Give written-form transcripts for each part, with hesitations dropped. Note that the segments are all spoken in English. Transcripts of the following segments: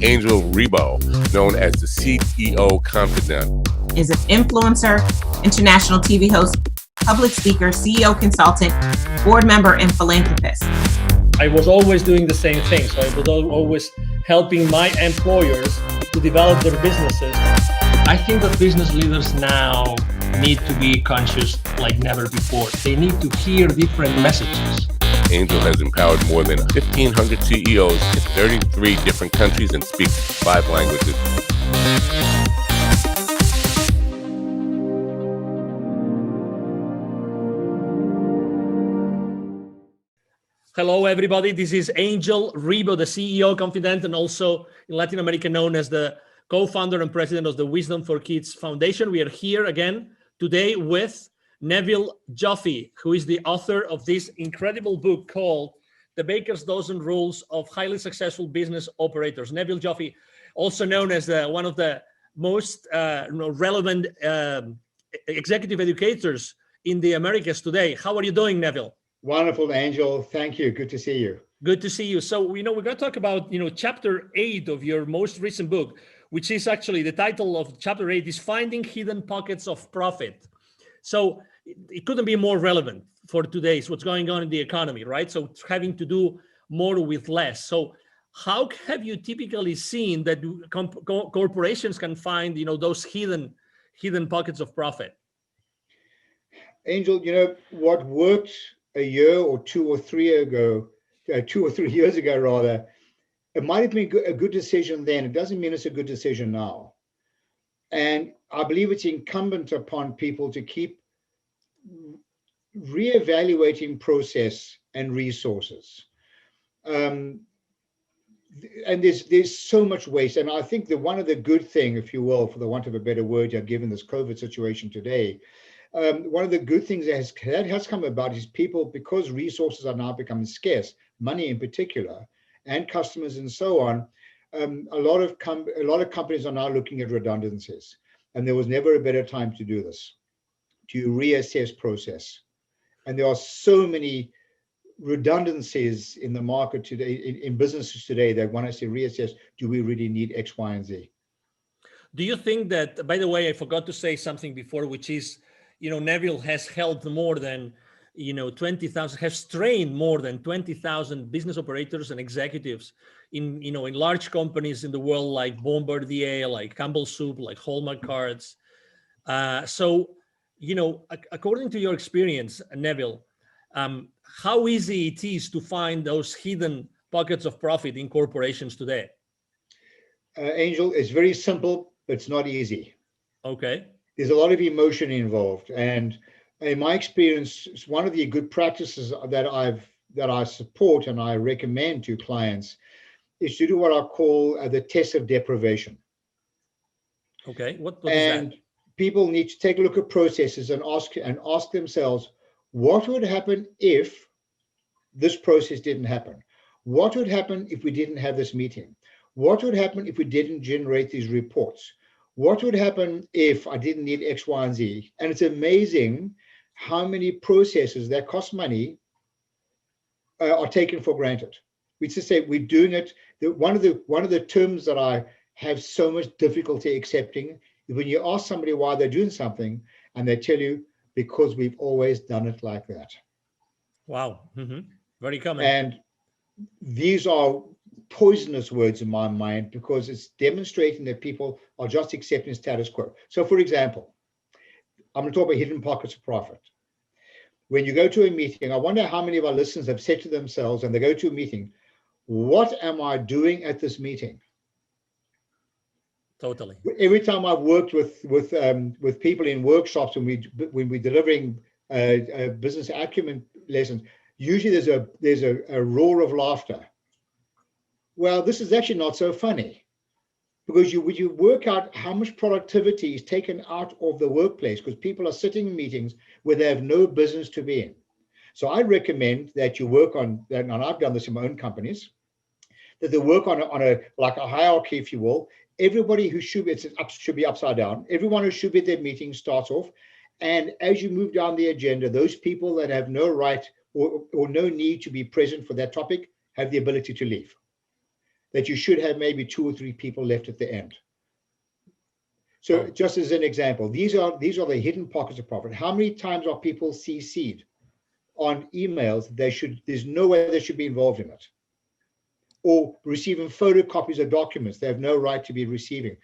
Angel Rebo, known as the CEO Confidant, is an influencer, international TV host, public speaker, CEO consultant, board member, and philanthropist. I was always doing the same thing. So I was always helping my employers to develop their businesses. I think that business leaders now need to be conscious like never before. They need to hear different messages. Angel has empowered more than 1,500 CEOs in 33 different countries and speaks 5 languages. Hello, everybody. This is Angel Rebo, the CEO Confidant, and also in Latin America known as the co-founder and president of the Wisdom for Kids Foundation. We are here again today with Neville Joffe, who is the author of this incredible book called The Baker's Dozen Rules of Highly Successful Business Operators. Neville Joffe, also known as one of the most relevant executive educators in the Americas today. How are you doing, Neville? Wonderful, Angel. Thank you. Good to see you. Good to see you. So, we're going to talk about, chapter 8 of your most recent book, which is actually the title of chapter 8 is Finding Hidden Pockets of Profit. So it couldn't be more relevant for today's what's going on in the economy, right? So having to do more with less. So how have you typically seen that corporations can find, those hidden pockets of profit? Angel, what worked a year or 2 or 3 ago, 2 or 3 years ago, rather, it might have been a good decision then. It doesn't mean it's a good decision now. And I believe it's incumbent upon people to keep reevaluating process and resources. And there's so much waste. And I think that one of the good thing, if you will, for the want of a better word, given this COVID situation today, one of the good things that has come about is people, because resources are now becoming scarce, money in particular, and customers and so on, a lot of companies are now looking at redundancies. And there was never a better time to do this, to reassess process. And there are so many redundancies in the market today, in businesses today, that want us to reassess, do we really need X, Y, and Z? Do you think that, by the way, I forgot to say something before, which is, Neville has helped more than, 20,000, has trained more than 20,000 business operators and executives in large companies in the world, like Bombardier, like Campbell Soup, like Hallmark Cards. So, according to your experience, Neville, how easy it is to find those hidden pockets of profit in corporations today? Angel, it's very simple, but it's not easy. Okay. There's a lot of emotion involved. And in my experience, one of the good practices that I support and I recommend to clients is to do what I call the test of deprivation. Okay, what is that? People need to take a look at processes and ask themselves, what would happen if this process didn't happen? What would happen if we didn't have this meeting? What would happen if we didn't generate these reports? What would happen if I didn't need X, Y, and Z? And it's amazing how many processes that cost money are taken for granted. We just say we're doing it. One of the terms that I have so much difficulty accepting is when you ask somebody why they're doing something, and they tell you, because we've always done it like that. Wow, very common. And these are poisonous words in my mind, because it's demonstrating that people are just accepting status quo. So, for example, I'm going to talk about hidden pockets of profit. When you go to a meeting, I wonder how many of our listeners have said to themselves, and they go to a meeting, what am I doing at this meeting? Totally. Every time I've worked with people in workshops when we're delivering business acumen lessons, usually there's a roar of laughter. Well, this is actually not so funny, because you work out how much productivity is taken out of the workplace, because people are sitting in meetings where they have no business to be in. So I recommend that you work on that, and I've done this in my own companies, that they work on a hierarchy, if you will. Everybody who should be upside down. Everyone who should be at their meeting starts off, and as you move down the agenda, those people that have no right or no need to be present for that topic have the ability to leave. that you should have maybe 2 or 3 people left at the end. So just as an example, these are the hidden pockets of profit. How many times are people CC'd on emails? There's no way they should be involved in it. Or receiving photocopies of documents they have no right to be receiving.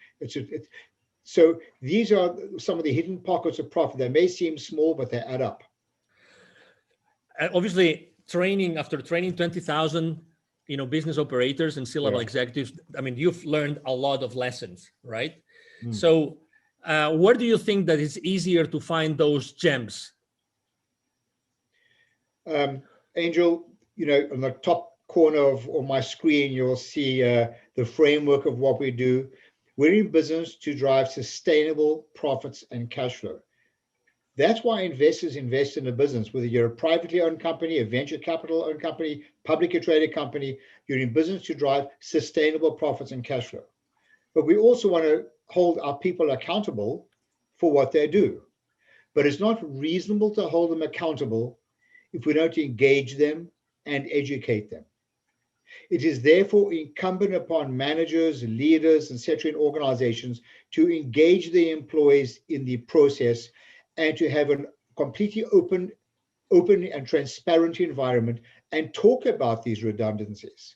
So these are some of the hidden pockets of profit. They may seem small, but they add up. Obviously, after training 20,000, business operators and C-level executives, I mean, you've learned a lot of lessons, right? So where do you think that it's easier to find those gems? Angel, on the top corner of my screen, you'll see the framework of what we do. We're in business to drive sustainable profits and cash flow. That's why investors invest in a business, whether you're a privately owned company, a venture capital owned company, publicly traded company, you're in business to drive sustainable profits and cash flow. But we also want to hold our people accountable for what they do. But it's not reasonable to hold them accountable if we don't engage them and educate them. It is therefore incumbent upon managers, leaders, etc. in organizations to engage the employees in the process and to have a completely open and transparent environment and talk about these redundancies.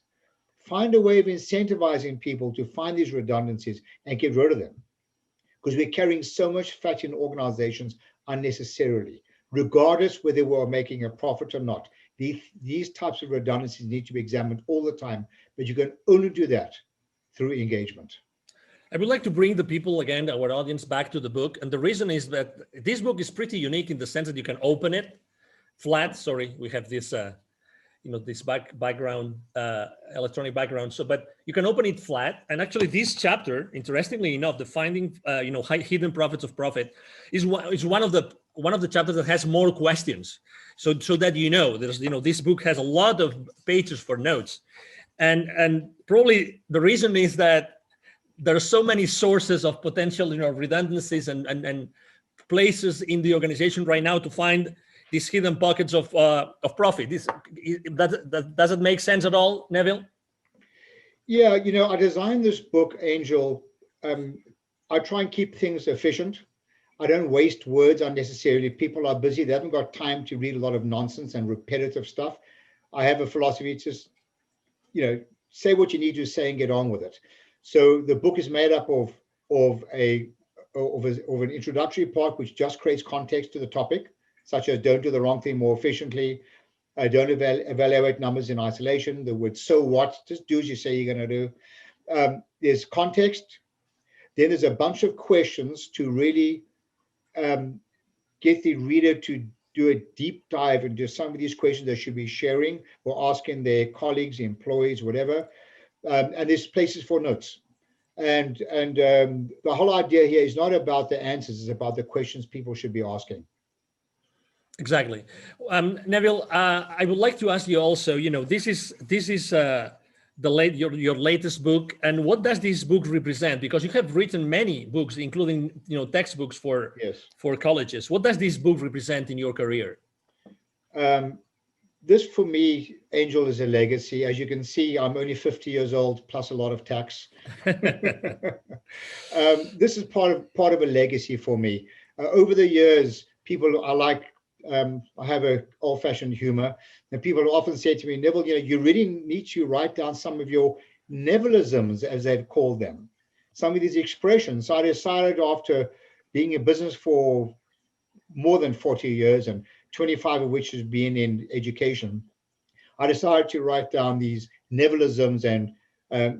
Find a way of incentivizing people to find these redundancies and get rid of them. Because we're carrying so much fat in organizations unnecessarily, regardless whether we're making a profit or not. These types of redundancies need to be examined all the time, but you can only do that through engagement. I would like to bring the people again, our audience, back to the book. And the reason is that this book is pretty unique in the sense that you can open it flat. Sorry, we have this, this background, electronic background. But you can open it flat. And actually this chapter, interestingly enough, the finding, hidden profits of profit is one of the chapters that has more questions. So that, there's, this book has a lot of pages for notes. And probably the reason is that there are so many sources of potential, redundancies and places in the organization right now to find these hidden pockets of profit. Does it make sense at all, Neville? Yeah, I designed this book, Angel. I try and keep things efficient. I don't waste words unnecessarily. People are busy. They haven't got time to read a lot of nonsense and repetitive stuff. I have a philosophy, just, say what you need to say and get on with it. So the book is made up of an introductory part, which just creates context to the topic, such as don't do the wrong thing more efficiently, don't evaluate numbers in isolation, the word so what, just do as you say you're going to do. There's context. Then there's a bunch of questions to really get the reader to do a deep dive into some of these questions they should be sharing or asking their colleagues, employees, whatever. And there's places for notes. And the whole idea here is not about the answers, it's about the questions people should be asking. Exactly. Neville, I would like to ask you also, this is your latest book, and what does this book represent? Because you have written many books, including textbooks for colleges. What does this book represent in your career? This for me, Angel, is a legacy. As you can see, I'm only 50 years old, plus a lot of tax. This is part of a legacy for me. Over the years, people are like, I have an old-fashioned humor, and people often say to me, Neville, you really need to write down some of your Nevilisms, as they've called them, some of these expressions. So I decided, after being in business for more than 40 years, and 25 of which has been in education, I decided to write down these Nevilisms and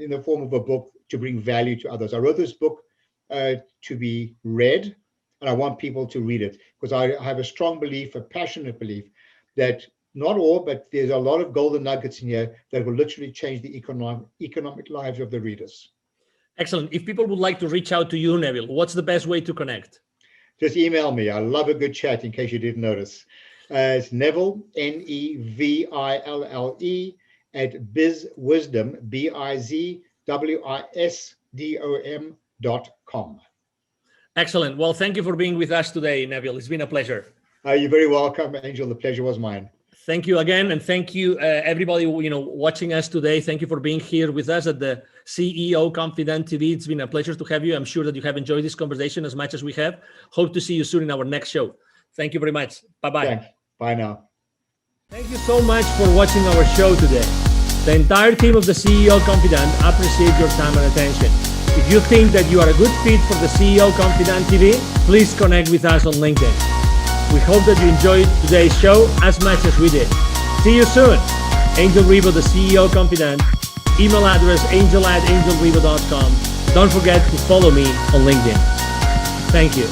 in the form of a book to bring value to others. I wrote this book to be read, and I want people to read it because I have a strong belief, a passionate belief, that not all, but there's a lot of golden nuggets in here that will literally change the economic lives of the readers. Excellent. If people would like to reach out to you, Neville, what's the best way to connect? Just email me. I love a good chat, in case you didn't notice. It's Neville, Neville, @bizwisdom, bizwisdom.com. Excellent. Well, thank you for being with us today, Neville. It's been a pleasure. You're very welcome, Angel. The pleasure was mine. Thank you again, and thank you everybody watching us today. Thank you for being here with us at the CEO Confident TV. It's been a pleasure to have you. I'm sure that you have enjoyed this conversation as much as we have. Hope to see you soon in our next show. Thank you very much. Bye-bye. Thanks. Bye now. Thank you so much for watching our show today. The entire team of the CEO Confident appreciate your time and attention. If you think that you are a good fit for the CEO Confident TV, please connect with us on LinkedIn. We hope that you enjoyed today's show as much as we did. See you soon. Angel Ribo, the CEO Confident. Email address angel@angelribo.com. Don't forget to follow me on LinkedIn. Thank you.